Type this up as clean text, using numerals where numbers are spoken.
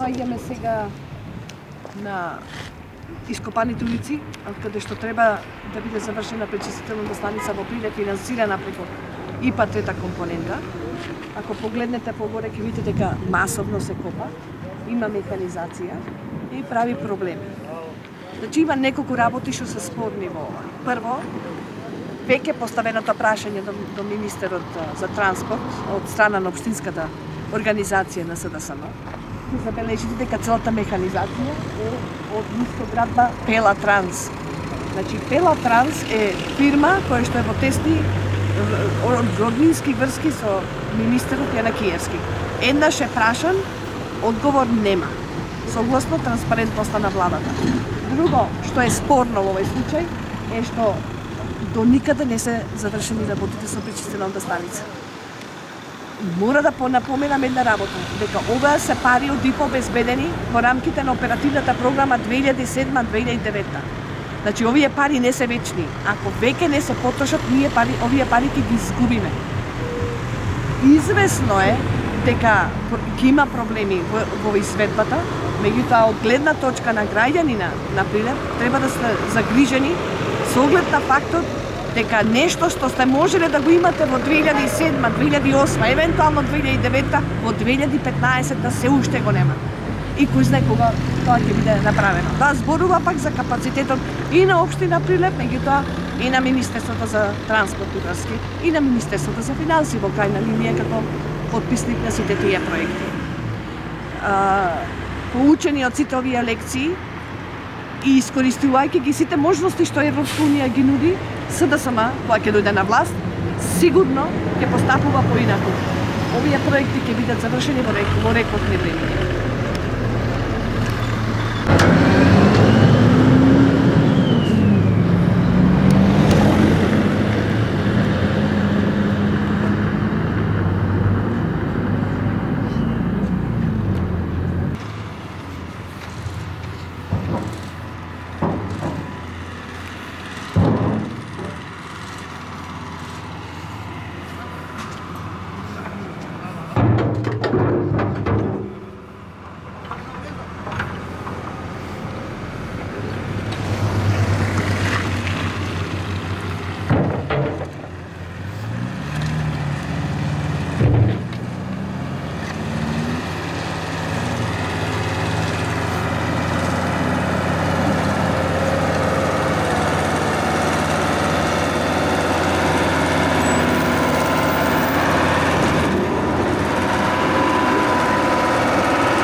Идеме сега на ископаните улици, каде што треба да биде завршена пречистителната станица во Прилеп, финансирана преку ИПА трета компонента. Ако погледнете погоре, ќе видите дека масовно се копа, има механизација и прави проблеми. Значи има неколку работи што се спорни во ова. Прво, веќе поставеното прашање до министерот за транспорт од страна на општинската организација на СДСМ. Забележите дека целата механизација е од нискоградба Пелатранс. Значи Пелатранс е фирма која што е во тесни роднински врски со министерот Јанакиевски. Еднаш е прашан, одговор нема. Согласно транспарентноста на владата. Друго што е спорно во овој случај е што до никаде не се завршени работите со пречистителната станица. Мора да понапоменам една работа, дека ова се пари од ИПА обезбедени во рамките на оперативната програма 2007-2009. Значи, овие пари не се вечни. Ако веќе не се потрошат, овие пари ќе ги изгубиме. Извесно е дека ќе има проблеми во изведбата, меѓутоа од гледна точка на граѓанина на Прилеп треба да сте загрижени со оглед на фактот дека нешто што сте можеле да го имате во 2007, 2008, евентуално 2009, во 2015 се уште го нема. И кој знае кога тоа ќе биде направено. Тоа зборува пак за капацитетот и на општина Прилеп, меѓутоа и на Министерството за транспорт и врски, и на Министерството за финансии во крајна линија како потписник на сите тие проекти. Поучени од сите овие лекции и искористувајќи ги сите можности што Европска унија ги нуди, СДСМ, која ќе дојде на власт, сигурно ќе постапува поинаку. Овие проекти ќе бидат завршени во рекордни време.